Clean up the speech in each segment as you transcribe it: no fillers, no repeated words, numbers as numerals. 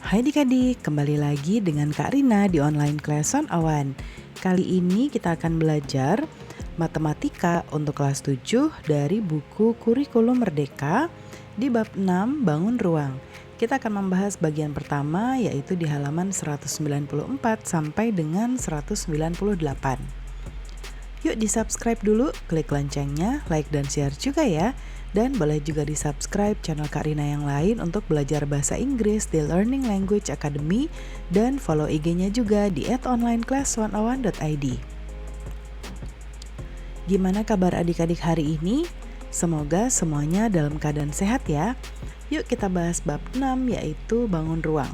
Hai adik-adik, kembali lagi dengan Kak Rina di online class on Awan. Kali ini kita akan belajar matematika untuk kelas 7 dari buku Kurikulum Merdeka di bab 6 Bangun Ruang. Kita akan membahas bagian pertama yaitu di halaman 194 sampai dengan 198. Yuk di-subscribe dulu, klik loncengnya, like dan share juga ya. Dan boleh juga di-subscribe channel Kak Rina yang lain untuk belajar bahasa Inggris di Learning Language Academy dan follow IG-nya juga di @onlineclass101.id. Gimana kabar adik-adik hari ini? Semoga semuanya dalam keadaan sehat ya. Yuk kita bahas bab 6 yaitu bangun ruang.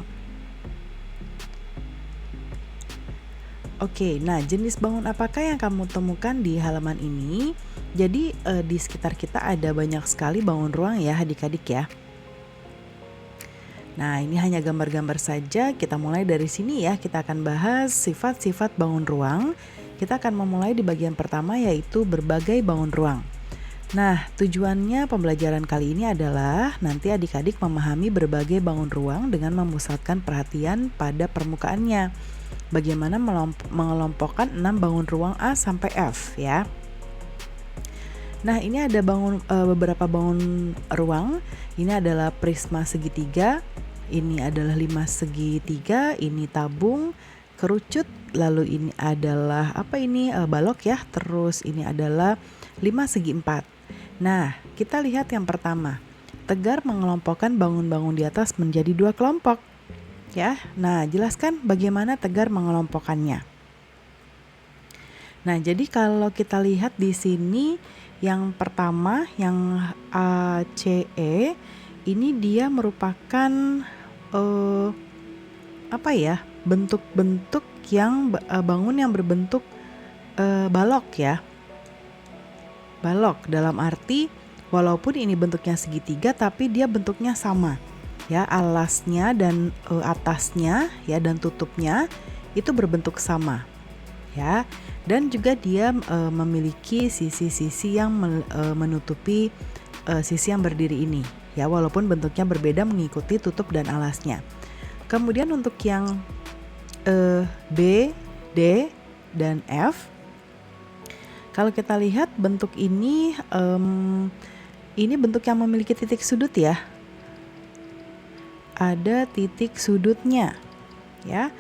Oke, nah jenis bangun apakah yang kamu temukan di halaman ini? Jadi di sekitar kita ada banyak sekali bangun ruang ya adik-adik ya. Nah ini hanya gambar-gambar saja, kita mulai dari sini ya. Kita akan bahas sifat-sifat bangun ruang. Kita akan memulai di bagian pertama yaitu berbagai bangun ruang. Nah tujuannya pembelajaran kali ini adalah nanti adik-adik memahami berbagai bangun ruang dengan memusatkan perhatian pada permukaannya. Bagaimana mengelompokkan 6 bangun ruang A sampai F ya. Nah ini ada beberapa bangun ruang. Ini adalah prisma segitiga, ini adalah 5 segitiga, ini tabung, kerucut, lalu ini adalah balok ya, terus ini adalah 5 segi 4. Nah kita lihat yang pertama, Tegar mengelompokkan bangun-bangun di atas menjadi 2 kelompok. Ya, nah jelaskan bagaimana Tegar mengelompokkannya. Nah, jadi kalau kita lihat di sini yang pertama yang ACE ini dia merupakan bentuk-bentuk yang bangun yang berbentuk balok ya. Balok dalam arti walaupun ini bentuknya segitiga tapi dia bentuknya sama. Ya, alasnya dan atasnya ya dan tutupnya itu berbentuk sama ya, dan juga dia memiliki sisi-sisi yang menutupi sisi yang berdiri ini ya, walaupun bentuknya berbeda mengikuti tutup dan alasnya. Kemudian untuk yang B, D dan F, kalau kita lihat bentuk ini bentuk yang memiliki titik sudut ya. Ada titik sudutnya ya.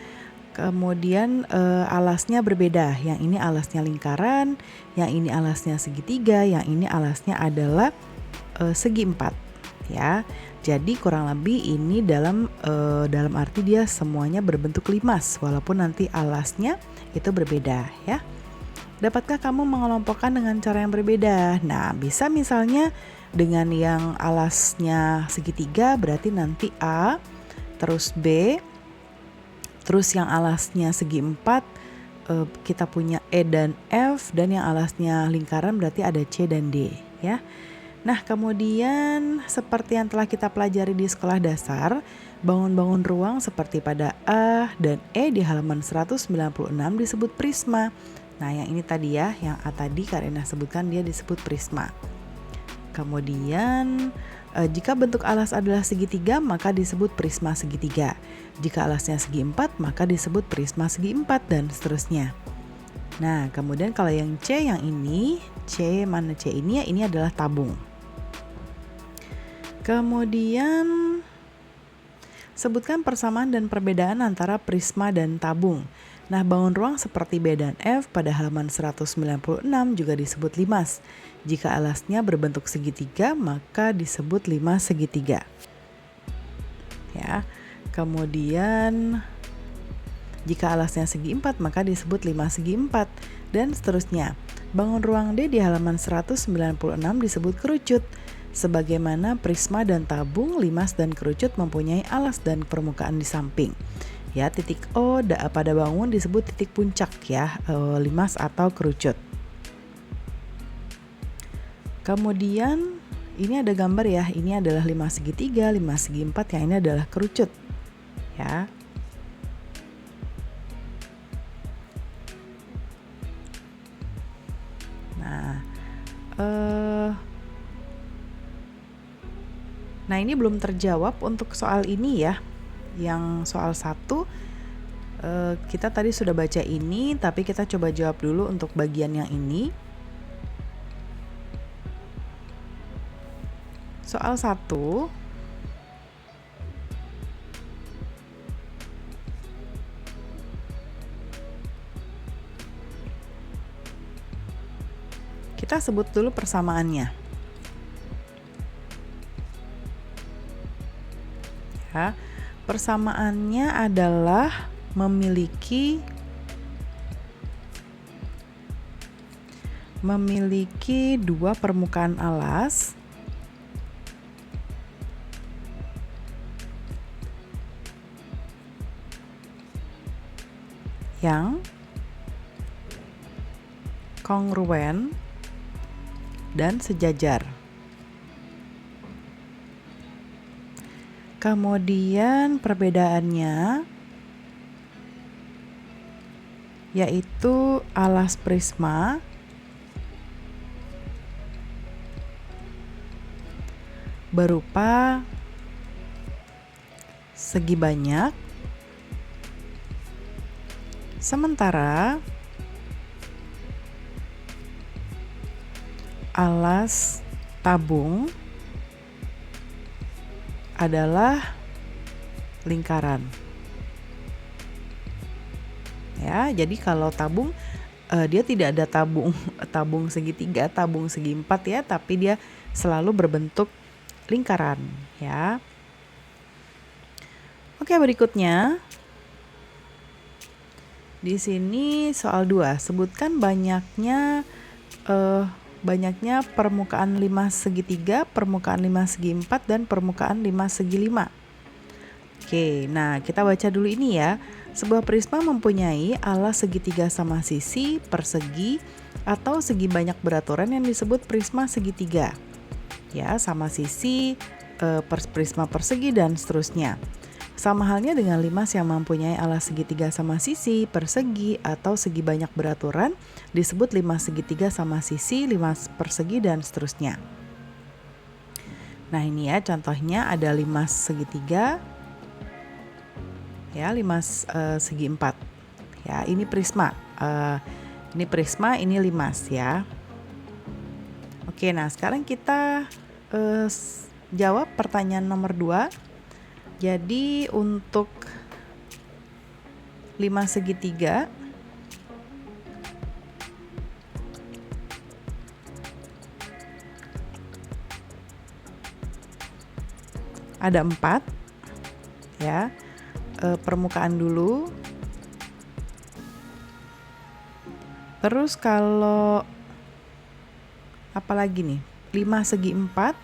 Kemudian alasnya berbeda. Yang ini alasnya lingkaran, yang ini alasnya segitiga, yang ini alasnya adalah segi 4 ya. Jadi kurang lebih ini dalam arti dia semuanya berbentuk limas walaupun nanti alasnya itu berbeda ya. Dapatkah kamu mengelompokkan dengan cara yang berbeda? Nah, bisa misalnya dengan yang alasnya segitiga berarti nanti A, terus B, terus yang alasnya segi 4 kita punya E dan F, dan yang alasnya lingkaran berarti ada C dan D ya. Nah kemudian seperti yang telah kita pelajari di sekolah dasar, bangun-bangun ruang seperti pada A dan E di halaman 196 disebut prisma. Nah yang ini tadi ya, yang A tadi Karina sebutkan dia disebut prisma. Kemudian jika bentuk alas adalah segitiga maka disebut prisma segitiga. Jika alasnya segi 4 maka disebut prisma segi 4 dan seterusnya. Nah kemudian kalau yang C, yang ini C, mana C ini ya, ini adalah tabung. Kemudian sebutkan persamaan dan perbedaan antara prisma dan tabung. Nah, bangun ruang seperti B dan F pada halaman 196 juga disebut limas. Jika alasnya berbentuk segitiga, maka disebut limas segitiga. Ya. Kemudian jika alasnya segi 4, maka disebut limas segi 4 dan seterusnya. Bangun ruang D di halaman 196 disebut kerucut. Sebagaimana prisma dan tabung, limas dan kerucut mempunyai alas dan permukaan di samping. Ya, titik O pada bangun disebut titik puncak ya, limas atau kerucut. Kemudian ini ada gambar ya, ini adalah limas segitiga, limas segi 4, yang ini adalah kerucut ya. Nah ini belum terjawab untuk soal ini ya. yang soal 1 kita tadi sudah baca ini, tapi kita coba jawab dulu untuk bagian yang ini. Soal 1, kita sebut dulu persamaannya. Ya, persamaannya adalah memiliki dua permukaan alas yang kongruen dan sejajar. Kemudian perbedaannya yaitu alas prisma berupa segi banyak, sementara alas tabung adalah lingkaran. Ya, jadi kalau tabung dia tidak ada tabung segitiga, tabung segi 4 ya, tapi dia selalu berbentuk lingkaran ya. Oke, berikutnya di sini soal 2, sebutkan banyaknya permukaan 5 segitiga, permukaan 5 segi 4 dan permukaan 5 segi 5. Oke, nah kita baca dulu ini ya. Sebuah prisma mempunyai alas segitiga sama sisi, persegi, atau segi banyak beraturan yang disebut prisma segitiga. Ya, sama sisi, prisma persegi dan seterusnya. Sama halnya dengan limas yang mempunyai alas segitiga sama sisi, persegi, atau segi banyak beraturan disebut limas segitiga sama sisi, limas persegi dan seterusnya. Nah, ini ya contohnya ada limas segitiga. Ya, limas segi 4. Ya, ini prisma. Ini prisma, ini limas ya. Oke, nah sekarang kita jawab pertanyaan nomor 2. Jadi untuk limas segitiga ada 4 ya. Permukaan dulu. Terus kalau apalagi nih? 5 segi 4.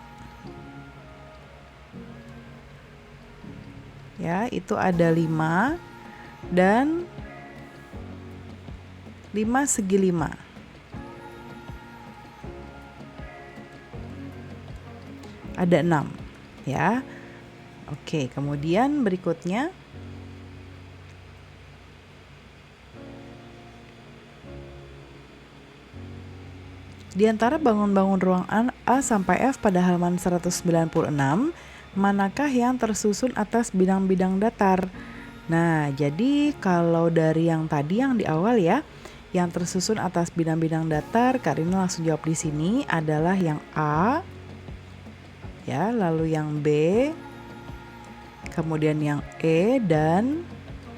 Ya, itu ada 5 dan 5 segi 5. Ada 6 ya. Oke, kemudian berikutnya di antara bangun-bangun ruang A sampai F pada halaman 196, manakah yang tersusun atas bidang-bidang datar? Nah, jadi kalau dari yang tadi yang di awal ya, yang tersusun atas bidang-bidang datar, Karina langsung jawab di sini adalah yang A, ya, lalu yang B, kemudian yang E dan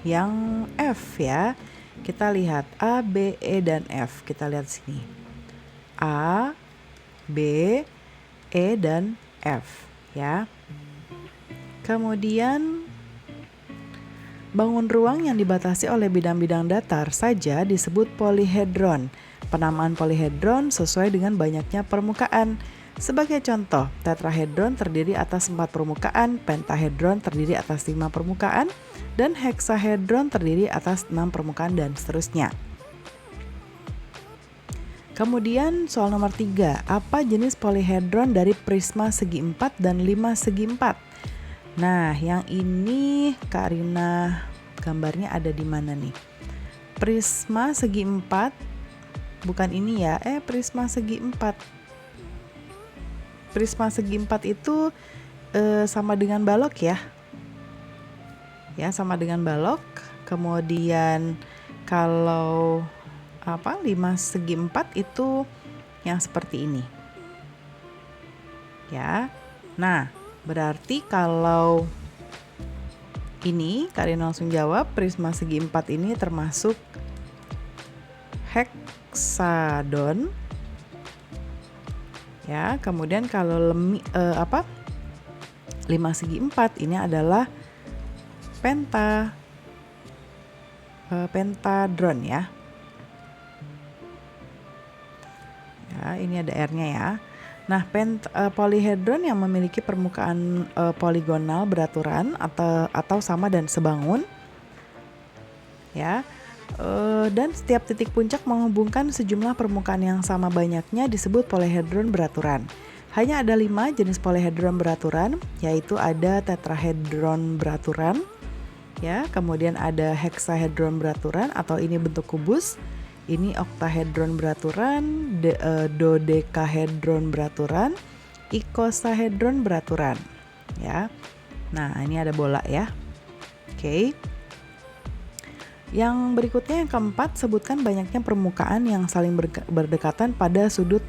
yang F ya. Kita lihat A, B, E dan F. Kita lihat sini. A, B, E dan F ya. Kemudian bangun ruang yang dibatasi oleh bidang-bidang datar saja disebut polihedron. Penamaan polihedron sesuai dengan banyaknya permukaan. Sebagai contoh, tetrahedron terdiri atas 4 permukaan, pentahedron terdiri atas 5 permukaan, dan heksahedron terdiri atas 6 permukaan dan seterusnya. Kemudian soal nomor 3, apa jenis polihedron dari prisma segi 4 dan 5 segi 4? Nah, yang ini Karina gambarnya ada di mana nih? Prisma segi 4, bukan ini ya, prisma segi 4. Prisma segi 4 itu sama dengan balok ya. ya, sama dengan balok. Kemudian kalau 5 segi 4 itu yang seperti ini. Ya. Nah, berarti kalau ini Karina langsung jawab, prisma segi 4 ini termasuk heksadon. Ya, kemudian kalau 5 segi 4 ini adalah pentadron ya. Ya, ini ada R-nya ya. Nah, polihedron yang memiliki permukaan poligonal beraturan atau sama dan sebangun. Ya. Dan setiap titik puncak menghubungkan sejumlah permukaan yang sama banyaknya disebut polihedron beraturan. Hanya ada 5 jenis polihedron beraturan, yaitu ada tetrahedron beraturan, ya, kemudian ada heksahedron beraturan atau ini bentuk kubus, ini oktahedron beraturan, dodekahedron beraturan, ikosahedron beraturan, ya. Nah, ini ada bola ya. Oke. Yang berikutnya yang keempat, sebutkan banyaknya permukaan yang saling berdekatan pada sudut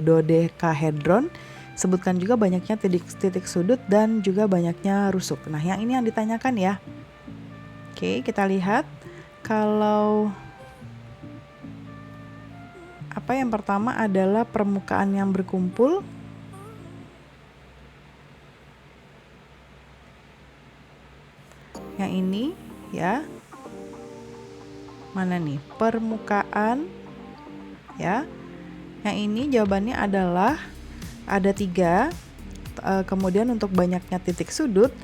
dodekahedron. Sebutkan juga banyaknya titik sudut dan juga banyaknya rusuk. Nah, yang ini yang ditanyakan ya. Oke, kita lihat. Kalau yang pertama adalah permukaan yang berkumpul. Yang ini ya. Mana nih? Permukaan ya. Yang ini jawabannya adalah ada 3. Kemudian untuk banyaknya titik sudut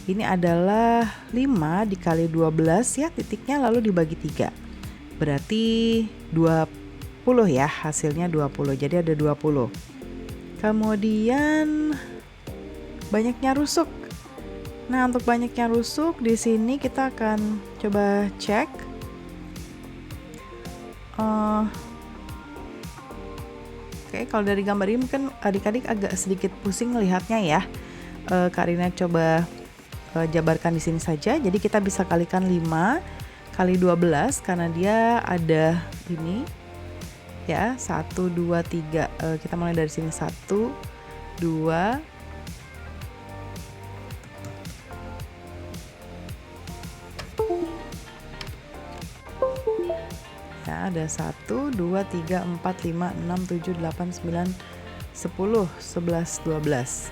ini adalah 5 dikali 12 ya, titiknya lalu dibagi 3. Berarti 20 ya, hasilnya 20. Jadi ada 20. Kemudian banyaknya rusuk. Nah, untuk banyaknya rusuk di sini kita akan coba cek. Oke, kalau dari gambar ini mungkin adik-adik agak sedikit pusing melihatnya ya. Karina coba jabarkan di sini saja. Jadi kita bisa kalikan 5 kali 12 karena dia ada ini ya, 1 2 3. Kita mulai dari sini 1 2 ya, ada 1 2 3 4 5 6 7 8 9 10 11 12.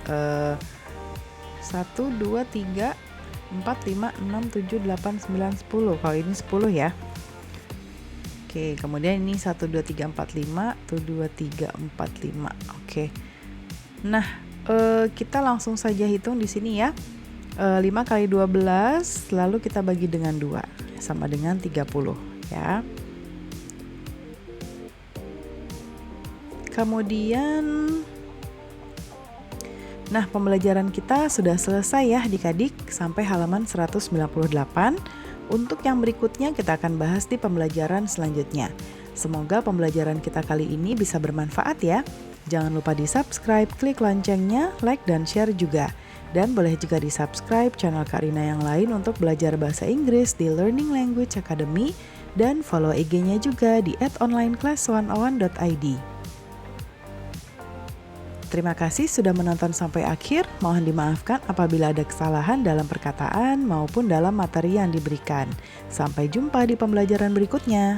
1 2 3 4 5 6 7 8 9 10. Kalau ini 10 ya. Oke, kemudian ini 1 2 3 4 5, 1 2 3 4 5. Oke. Nah, kita langsung saja hitung di sini ya. 5 kali 12 lalu kita bagi dengan 2 sama dengan 30 ya. Kemudian nah, pembelajaran kita sudah selesai ya adik-adik sampai halaman 198. Untuk yang berikutnya kita akan bahas di pembelajaran selanjutnya. Semoga pembelajaran kita kali ini bisa bermanfaat ya. Jangan lupa di-subscribe, klik loncengnya, like dan share juga. Dan boleh juga di-subscribe channel Karina yang lain untuk belajar bahasa Inggris di Learning Language Academy dan follow IG-nya juga di @onlineclass101.id. Terima kasih sudah menonton sampai akhir. Mohon dimaafkan apabila ada kesalahan dalam perkataan maupun dalam materi yang diberikan. Sampai jumpa di pembelajaran berikutnya.